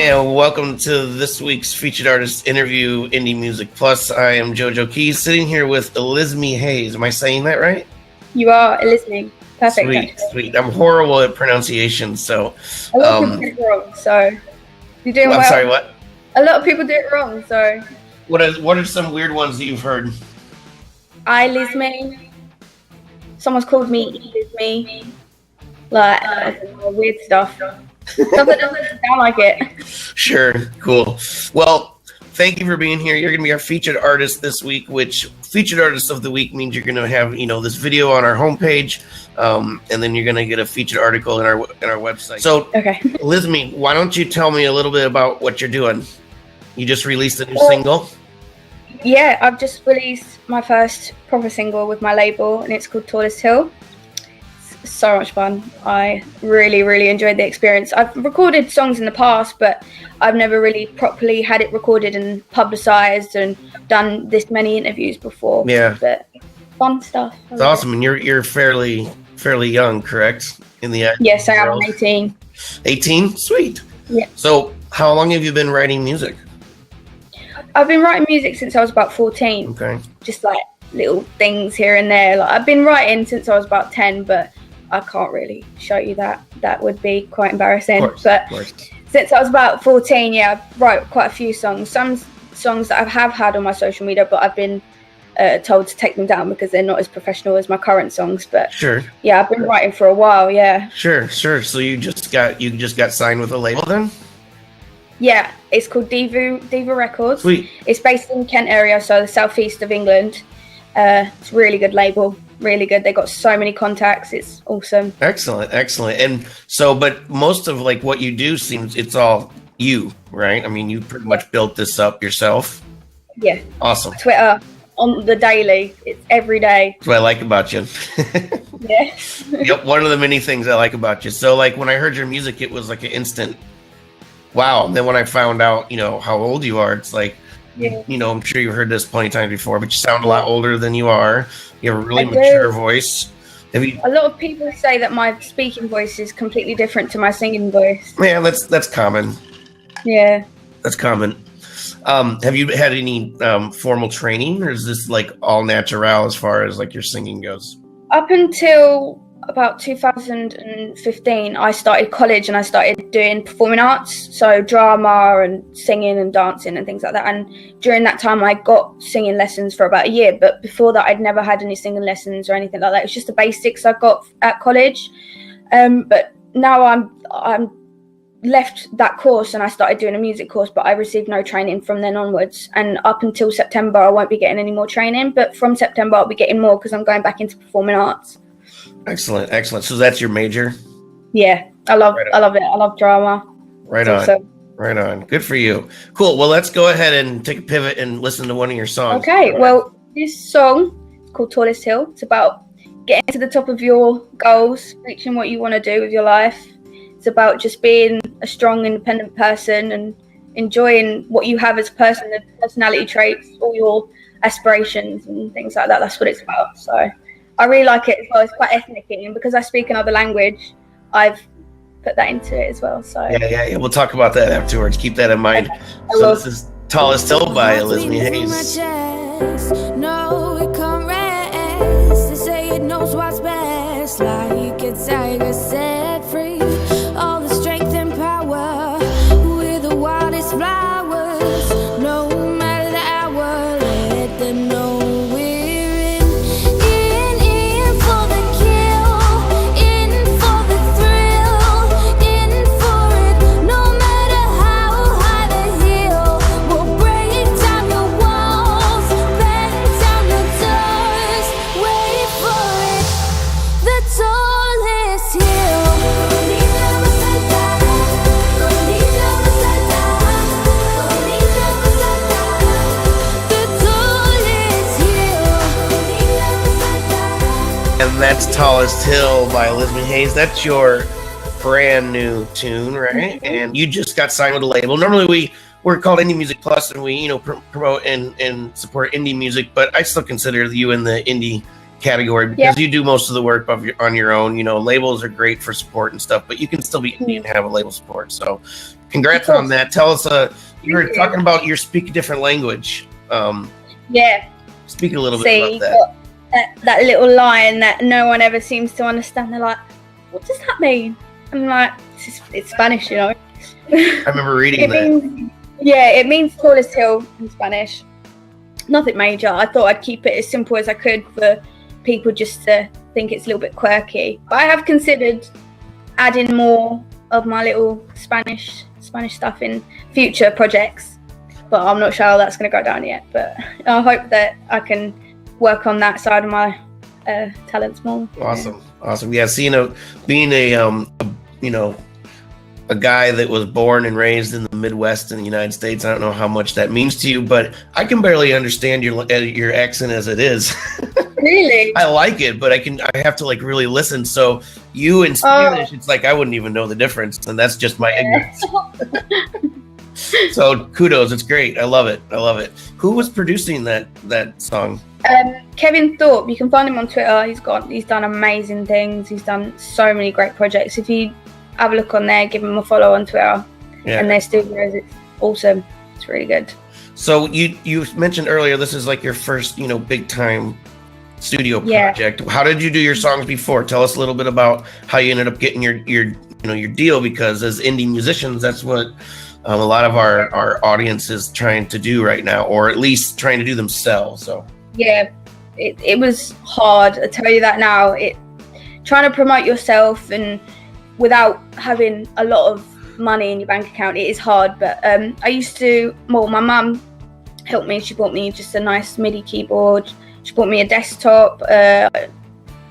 And welcome to this week's featured artist interview, Indie Music Plus. I am JoJo Keys, sitting here with Elizmi Haze. Am I saying that right? You are, Elizmi. Perfect. Sweet. I'm horrible at pronunciation, so... A lot of people do it wrong, so... You're doing well. I'm sorry, what? A lot of people do it wrong, so... What are some weird ones that you've heard? Elizmi. Someone's called me Elizmi. Like, I don't know, weird stuff. Stuff that doesn't sound like it. Sure, cool. Well, thank you for being here. You're going to be our featured artist this week, which featured artist of the week means you're going to have, this video on our homepage, and then you're going to get a featured article in our website. So, okay. Elizmi, why don't you tell me a little bit about what you're doing? You just released a new single? Yeah, I've just released my first proper single with my label, and it's called Tallest Hill. So much fun. I really enjoyed the experience. I've recorded songs in the past, but I've never really properly had it recorded and publicized and done this many interviews before. Yeah, but fun stuff. It's awesome. And you're fairly young, correct? In the yes, I am. 18. 18? Sweet. Yeah. So how long have you been writing music? I've been writing music since I was about 14. Okay. Just like little things here and there. Like I've been writing since I was about 10, but I can't really show you that. That would be quite embarrassing. Of course. Since I was about 14, I wrote quite a few songs. Some songs that I have had on my social media, but I've been told to take them down because they're not as professional as my current songs. But sure. Yeah, I've been writing for a while. Yeah. Sure. So you just got signed with a label then? Yeah, it's called Diva Records. Sweet. It's based in Kent area, so the southeast of England. It's a really good label. Really good. They got so many contacts. It's awesome. Excellent. And so, but most of like what you do seems it's all you, right? I mean, you pretty much built this up yourself. Yeah. Awesome. Twitter on the daily. It's every day. That's what I like about you. Yeah. Yep. One of the many things I like about you. So like when I heard your music, it was like an instant wow. And then when I found out, how old you are, it's like, yeah. I'm sure you've heard this plenty of times before, but you sound a lot older than you are. You have a really mature voice. A lot of people say that my speaking voice is completely different to my singing voice. Yeah, that's common. Yeah. That's common. Have you had any formal training, or is this like all natural as far as like your singing goes? Up until about 2015, I started college and I started doing performing arts, so drama and singing and dancing and things like that. And during that time, I got singing lessons for about a year. But before that, I'd never had any singing lessons or anything like that. It was just the basics I got at college. But now I'm left that course and I started doing a music course, but I received no training from then onwards. And up until September, I won't be getting any more training. But from September, I'll be getting more because I'm going back into performing arts. Excellent. So that's your major? Yeah, I love it. I love drama. Right on. Good for you. Cool. Well, let's go ahead and take a pivot and listen to one of your songs. Okay. Well, this song is called Tallest Hill. It's about getting to the top of your goals, reaching what you want to do with your life. It's about just being a strong, independent person and enjoying what you have as a person, the personality traits, all your aspirations and things like that. That's what it's about. So I really like it as well. It's quite ethnic, and because I speak another language, I've put that into it as well. So yeah. We'll talk about that afterwards. Keep that in mind. Okay. So this is Tallest Hill by Elizmi Haze. No, it can't rest. They say it knows what's best. Like a tiger set free. All the strength and power with the wildest flowers. No matter the hour, let them know. And that's Tallest Hill by Elizmi Haze. That's your brand new tune, right? And you just got signed with a label. Normally we're called Indie Music Plus, and we promote and support indie music, but I still consider you in the indie category because you do most of the work on your own. You know, labels are great for support and stuff, but you can still be indie and have a label support. So congrats on that. Tell us, you were talking about your speak a different language. Speak a little bit about that. That little line that no one ever seems to understand. They're like, what does that mean? I'm like, it's Spanish, you know. I remember reading that. It means tallest hill in Spanish. Nothing major. I thought I'd keep it as simple as I could for people just to think it's a little bit quirky. But I have considered adding more of my little Spanish stuff in future projects. But I'm not sure how that's going to go down yet. But I hope that I can work on that side of my talents more. Awesome. Yeah, seeing being a guy that was born and raised in the Midwest in the United States, I don't know how much that means to you, but I can barely understand your accent as it is. Really? I like it, but I have to like really listen. So you in Spanish, it's like I wouldn't even know the difference, and that's just my ignorance. So kudos, it's great. I love it. Who was producing that song? Kevin Thorpe. You can find him on Twitter. He's done amazing things. He's done so many great projects. If you have a look on there, give him a follow on Twitter and their studios. It's awesome. It's really good. So you mentioned earlier this is like your first big time studio project. How did you do your songs before? Tell us a little bit about how you ended up getting your deal, because as indie musicians, that's what a lot of our audience is trying to do right now, or at least trying to do themselves. So it was hard. I tell you that now. Trying to promote yourself and without having a lot of money in your bank account, it is hard. But my mum helped me. She bought me just a nice MIDI keyboard. She bought me a desktop,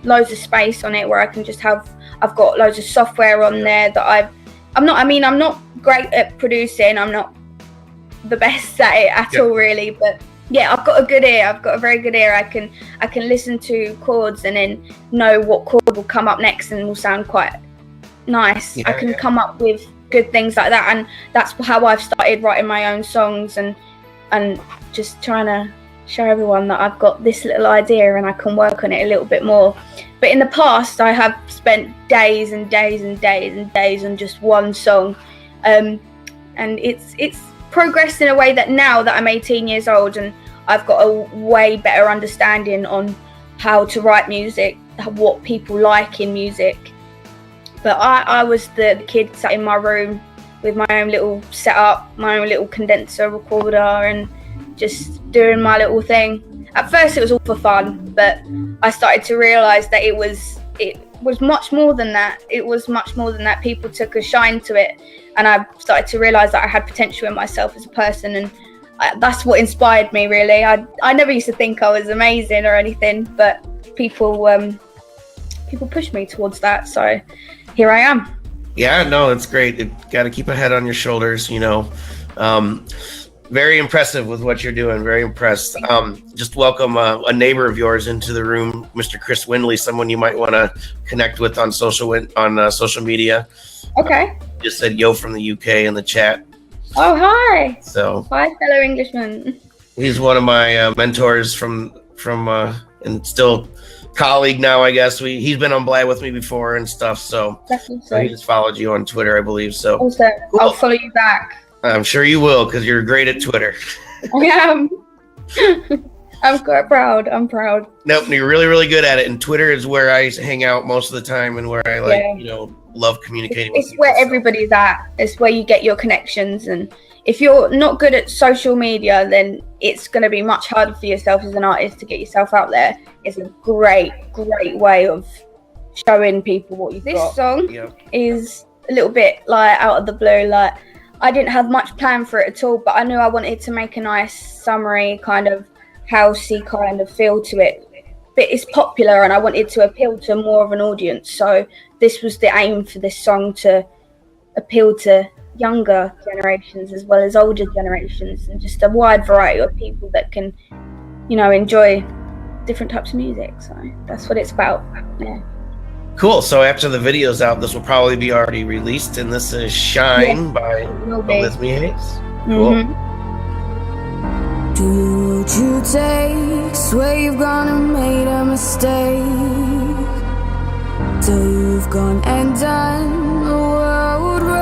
loads of space on it where I can just I've got loads of software on there that I'm not great at producing. I'm not the best at it at all, really. But yeah, I've got a good ear. I've got a very good ear. I can listen to chords and then know what chord will come up next and will sound quite nice. I can come up with good things like that, and that's how I've started writing my own songs and just trying to show everyone that I've got this little idea and I can work on it a little bit more. But in the past, I have spent days and days and days and days on just one song, and it's progressed in a way that now that I'm 18 years old and I've got a way better understanding on how to write music, what people like in music. But I was the kid sat in my room with my own little setup, my own little condenser recorder, and just doing my little thing. At first it was all for fun, but I started to realise that it was much more than that. It was much more than that. People took a shine to it, and I started to realise that I had potential in myself as a person, and that's what inspired me, really. I never used to think I was amazing or anything, but people pushed me towards that, so here I am. Yeah, no, it's great. You got to keep a head on your shoulders, Very impressive with what you're doing. Very impressed. Just welcome a neighbor of yours into the room, Mr. Chris Windley, someone you might want to connect with on social media. Okay. Just said yo from the UK in the chat. Oh, hi. So hi, fellow Englishman. He's one of my mentors from and still colleague now, I guess. He's been on Blad with me before and stuff. So he just followed you on Twitter, I believe. So also, cool. I'll follow you back. I'm sure you will, because you're great at Twitter. I am. I'm quite proud. I'm proud. Nope, you're really, really good at it. And Twitter is where I hang out most of the time and where I love communicating with people. It's where everybody's at. It's where you get your connections. And if you're not good at social media, then it's going to be much harder for yourself as an artist to get yourself out there. It's a great, great way of showing people what you've got. This song is a little bit like out of the blue, like I didn't have much plan for it at all, but I knew I wanted to make a nice summery kind of housey kind of feel to it. But it's popular and I wanted to appeal to more of an audience. So this was the aim for this song, to appeal to younger generations as well as older generations, and just a wide variety of people that can, enjoy different types of music. So that's what it's about. Yeah. Cool. So after the video's out, this will probably be already released, and this is Shine by Elizmi Haze. Cool. Do what you take, swear you've gone and made a mistake. mistake till you've gone and done the world wrong.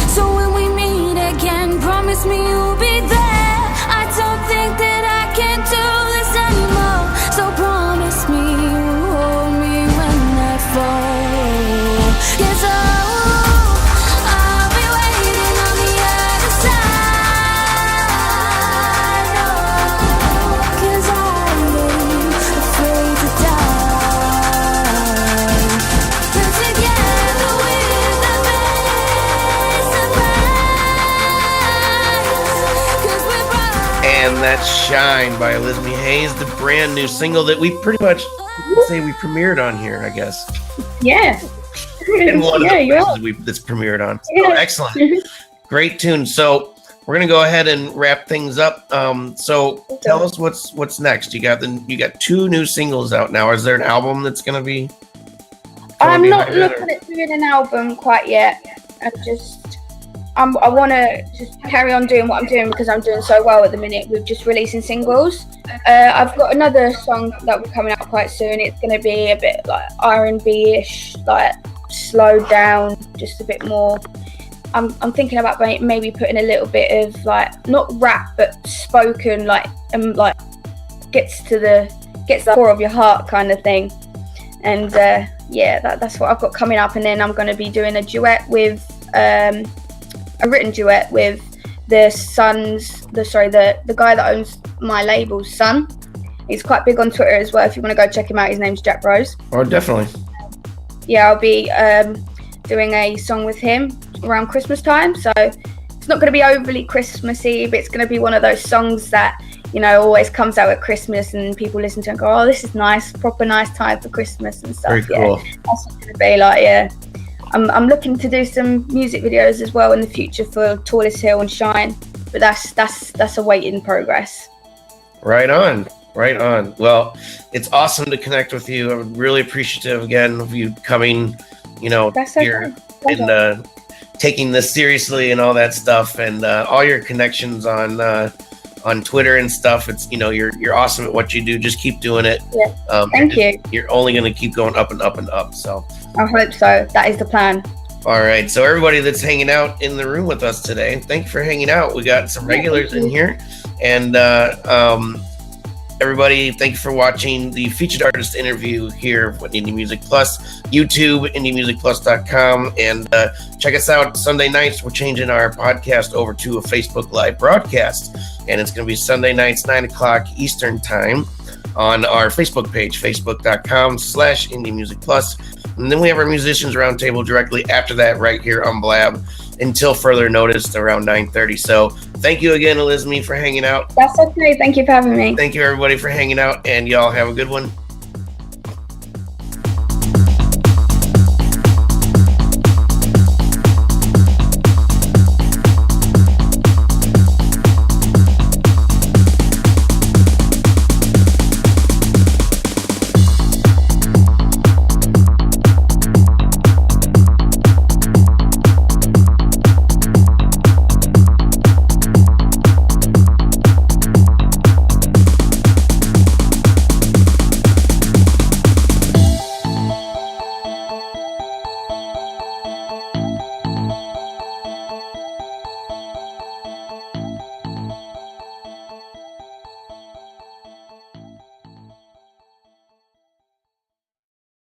So when we meet again, promise me you'll be there. I don't think that I can do this anymore. So promise me you'll hold me when I fall. Yes, I'll be waiting on the other side. Oh, 'cause I ain't afraid to die. 'Cause together we're the best of minds. 'Cause we're bright. And that's Shine by Elizmi Haze, the brand new single that we pretty much say we premiered on here, I guess. Yeah. And one Yeah, of the you're places that's premiered on. Yeah. Oh, excellent. Great tune. So we're gonna go ahead and wrap things up. So tell us what's next. You got 2 new singles out now. Is there an album that's gonna be I'm coming not behind it, looking at doing an album quite yet. I want to just carry on doing what I'm doing because I'm doing so well at the minute with just releasing singles. I've got another song that will be coming out quite soon. It's going to be a bit like R&B-ish, like slowed down, just a bit more. I'm thinking about maybe putting a little bit of like not rap but spoken, like gets to the core of your heart kind of thing. And yeah, that's what I've got coming up. And then I'm going to be doing a duet with a written duet with the guy that owns my label's son. He's quite big on Twitter as well. If you want to go check him out, his name's Jack Rose. Oh, definitely. Yeah, I'll be doing a song with him around Christmas time. So it's not going to be overly Christmassy, but it's going to be one of those songs that, you know, always comes out at Christmas and people listen to it and go, oh, this is nice, proper nice time for Christmas and stuff. Very cool. Yeah, that's what it's going to be like, yeah. I'm looking to do some music videos as well in the future for Tallest Hill and Shine, but that's a wait in progress. Right on. Well, it's awesome to connect with you. I'm really appreciative again of you coming, you know, here and taking this seriously and all that stuff, and all your connections on Twitter and stuff. It's, you know, you're awesome at what you do. Just keep doing it. Yeah. Thank you. You're only going to keep going up and up and up. So I hope so. That is the plan. All right. So everybody that's hanging out in the room with us today, thank you for hanging out. We got some regulars in here, and everybody, thank you for watching the featured artist interview here with Indie Music Plus, YouTube, indiemusicplus.com, and check us out Sunday nights. We're changing our podcast over to a Facebook Live broadcast, and it's going to be Sunday nights, 9 o'clock Eastern Time on our Facebook page, facebook.com/Indie Music Plus. And then we have our Musicians Roundtable directly after that right here on Blab until further notice around 9:30. So thank you again, Elizmi, for hanging out. That's okay. Thank you for having me. Thank you, everybody, for hanging out, and y'all have a good one.